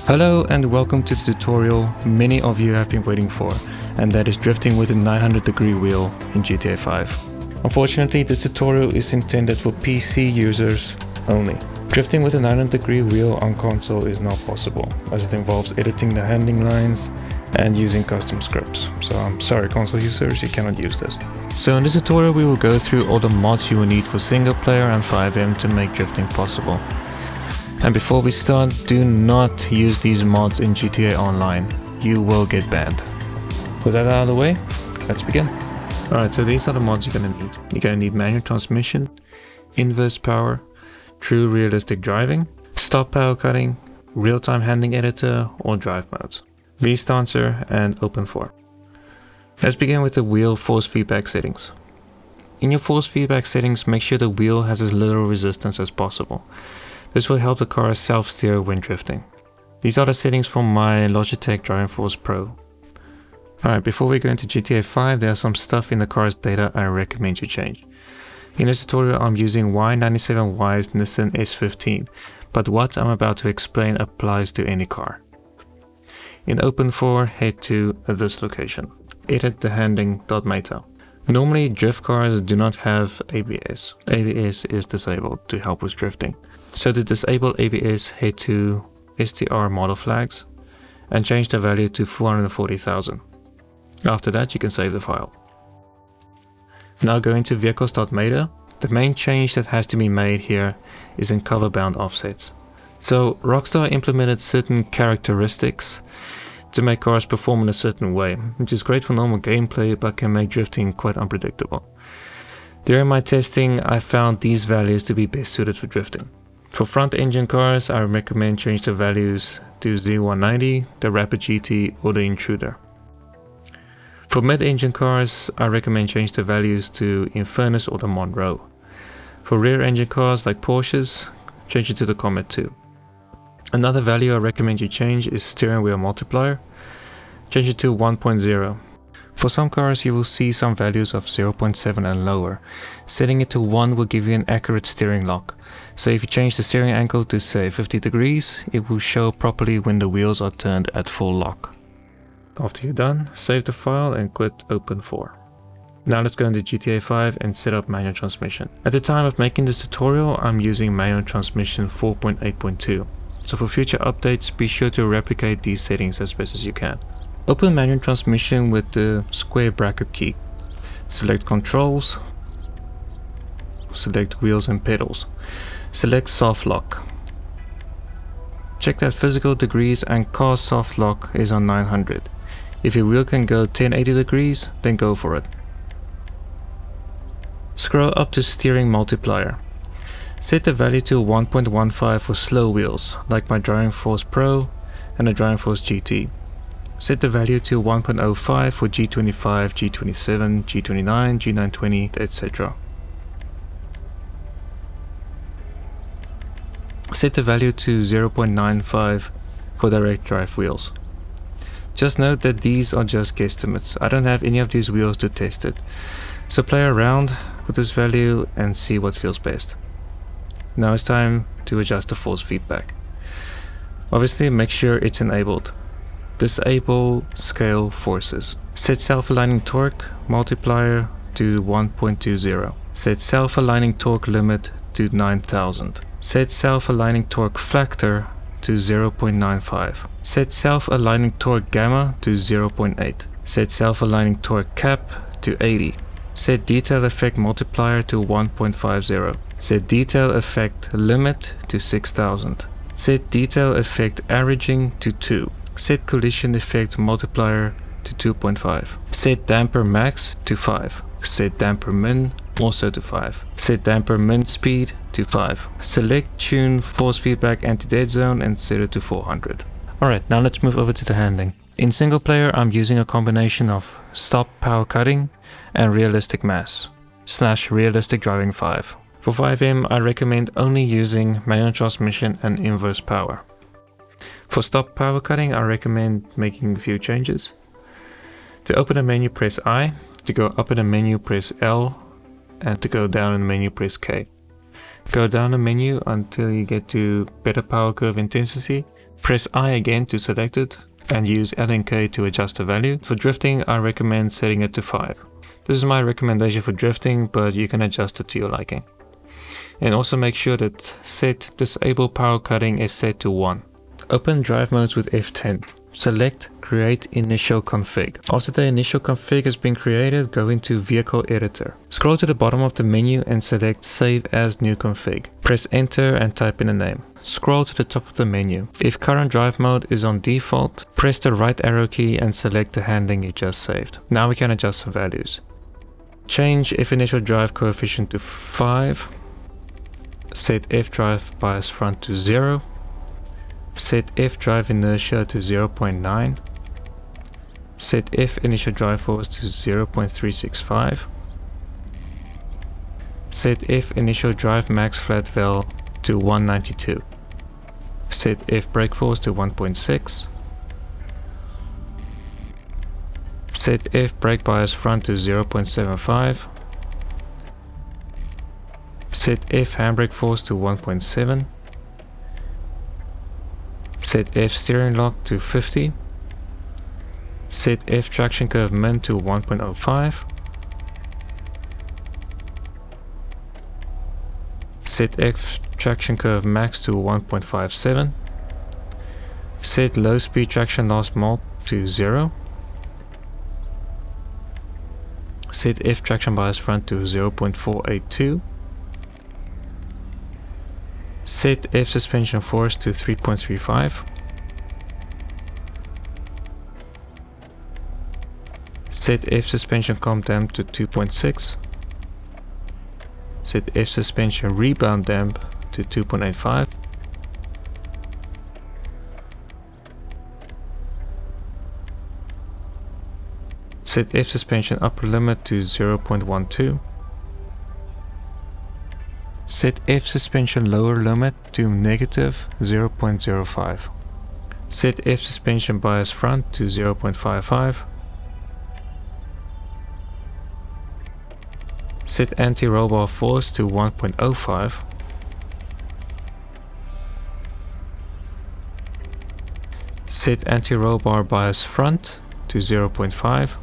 Hello and welcome to the tutorial many of you have been waiting for, and that is drifting with a 900-degree wheel in GTA 5. Unfortunately, this tutorial is intended for PC users only. Drifting with a 900-degree wheel on console is not possible, as it involves editing the handling lines and using custom scripts. So I'm sorry console users, you cannot use this. So in this tutorial we will go through all the mods you will need for Singleplayer and FiveM to make drifting possible. And before we start, do not use these mods in GTA Online. You will get banned. With that out of the way, let's begin. Alright, so these are the mods you're gonna need. You're gonna need manual transmission, inverse power, true realistic driving, stop power cutting, real-time handling editor or drive modes, VStancer and OpenIV. Let's begin with the wheel force feedback settings. In your force feedback settings, make sure the wheel has as little resistance as possible. This will help the car self-steer when drifting. These are the settings from my Logitech Driving Force Pro. Alright, before we go into GTA 5, there's some stuff in the car's data I recommend you change. In this tutorial I'm using Y97Y's Nissan S15, but what I'm about to explain applies to any car. In OpenIV, head to this location. Edit the handling.meta. Normally drift cars do not have ABS. ABS is disabled to help with drifting. So to disable ABS, head to STR model flags and change the value to 440,000. After that you can save the file. Now go into vehicles.meta. The main change that has to be made here is in cover bound offsets. So Rockstar implemented certain characteristics to make cars perform in a certain way, which is great for normal gameplay but can make drifting quite unpredictable. During my testing I found these values to be best suited for drifting. For front engine cars I recommend change the values to Z190, the Rapid GT or the Intruder. For mid engine cars I recommend change the values to Infernus or the Monroe. For rear engine cars like Porsches, change it to the Comet 2. Another value I recommend you change is steering wheel multiplier. Change it to 1.0. For some cars you will see some values of 0.7 and lower. Setting it to 1 will give you an accurate steering lock. So if you change the steering angle to say 50 degrees, it will show properly when the wheels are turned at full lock. After you're done, save the file and quit OpenIV. Now let's go into GTA 5 and set up manual transmission. At the time of making this tutorial I'm using manual transmission 4.8.2. So for future updates, be sure to replicate these settings as best as you can. Open manual transmission with the square bracket key. Select controls. Select wheels and pedals. Select soft lock. Check that physical degrees and car soft lock is on 900. If your wheel can go 1080 degrees, then go for it. Scroll up to steering multiplier. Set the value to 1.15 for slow wheels, like my Driving Force Pro and the Driving Force GT. Set the value to 1.05 for G25, G27, G29, G920, etc. Set the value to 0.95 for direct drive wheels. Just note that these are just guesstimates. I don't have any of these wheels to test it. So play around with this value and see what feels best. Now it's time to adjust the force feedback. Obviously make sure it's enabled. Disable scale forces. Set self-aligning torque multiplier to 1.20. Set self-aligning torque limit to 9000. Set self-aligning torque factor to 0.95. Set self-aligning torque gamma to 0.8. Set self-aligning torque cap to 80. Set detail effect multiplier to 1.50. Set detail effect limit to 6000. Set detail effect averaging to 2. Set collision effect multiplier to 2.5. Set damper max to 5. Set damper min also to 5. Set damper min speed to 5. Select tune force feedback anti-dead zone and set it to 400. Alright, now let's move over to the handling. In single player I'm using a combination of stop power cutting and RealisticMass / realistic driving 5. For FiveM I recommend only using manual transmission and inverse power. For stop power cutting I recommend making a few changes. To open a menu press I, to go up in a menu press L, and to go down in the menu press K. Go down the menu until you get to better power curve intensity, Press I again to select it and use L and K to adjust the value. For drifting, I recommend setting it to 5. This is my recommendation for drifting, but you can adjust it to your liking. And also make sure that set disable power cutting is set to 1. Open drive modes with F10. Select create initial config. After the initial config has been created, go into vehicle editor. Scroll to the bottom of the menu and select save as new config. Press enter and type in a name. Scroll to the top of the menu. If current drive mode is on default, press the right arrow key and select the handling you just saved. Now we can adjust some values. Change F initial drive coefficient to 5. Set F drive bias front to 0. Set F drive inertia to 0.9. Set F initial drive force to 0.365. Set F initial drive max flat val to 192. Set F brake force to 1.6. Set F brake bias front to 0.75. Set F handbrake force to 1.7. Set F steering lock to 50. Set F traction curve min to 1.05. Set F traction curve max to 1.57. Set low speed traction loss mult to 0. Set F traction bias front to 0.482. Set F suspension force to 3.35. Set F suspension comp damp to 2.6. Set F suspension rebound damp to 2.85. Set F suspension upper limit to 0.12. Set F suspension lower limit to negative 0.05. Set F suspension bias front to 0.55. Set anti-roll bar force to 1.05. Set anti-roll bar bias front to 0.5.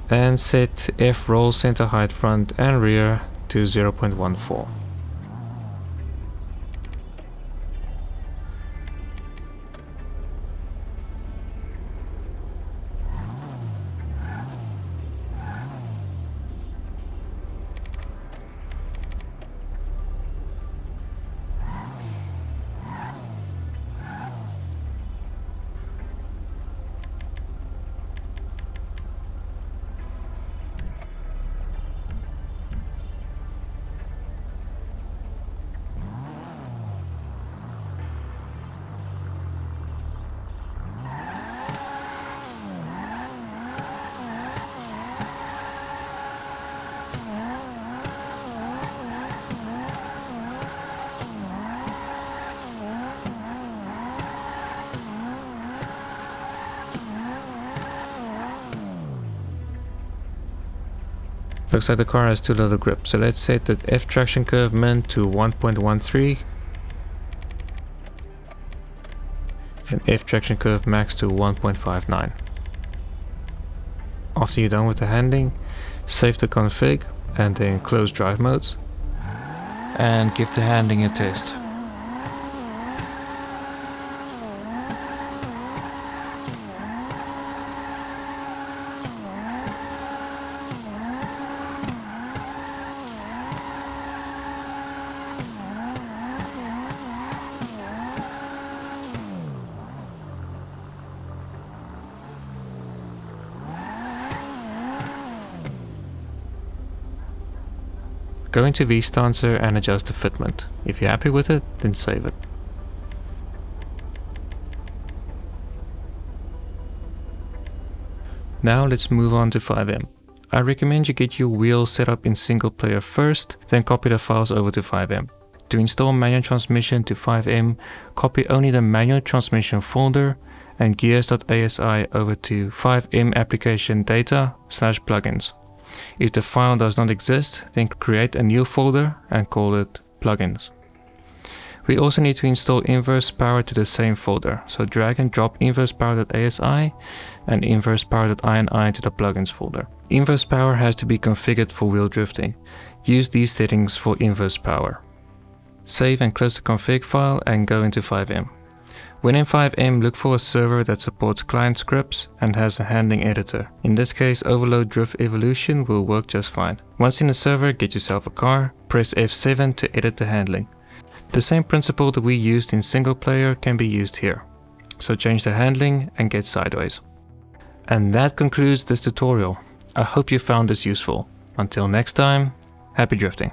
And set F roll center height front and rear to 0.14. Looks like the car has too little grip, so let's set the F traction curve min to 1.13 and F traction curve max to 1.59. After you're done with the handling, save the config and then close drive modes and give the handling a test. Go into VStancer and adjust the fitment. If you're happy with it, then save it. Now let's move on to FiveM. I recommend you get your wheels set up in Singleplayer first, then copy the files over to FiveM. To install manual transmission to FiveM, copy only the manual transmission folder and gears.asi over to FiveM application data/plugins. If the file does not exist, then create a new folder and call it plugins. We also need to install inverse power to the same folder, so drag and drop inversepower.asi and inversepower.ini to the plugins folder. Inverse power has to be configured for wheel drifting. Use these settings for inverse power. Save and close the config file and go into FiveM. When in FiveM, look for a server that supports client scripts and has a handling editor. In this case, Overload Drift Evolution will work just fine. Once in the server, get yourself a car, press F7 to edit the handling. The same principle that we used in Singleplayer can be used here. So change the handling and get sideways. And that concludes this tutorial. I hope you found this useful. Until next time, happy drifting.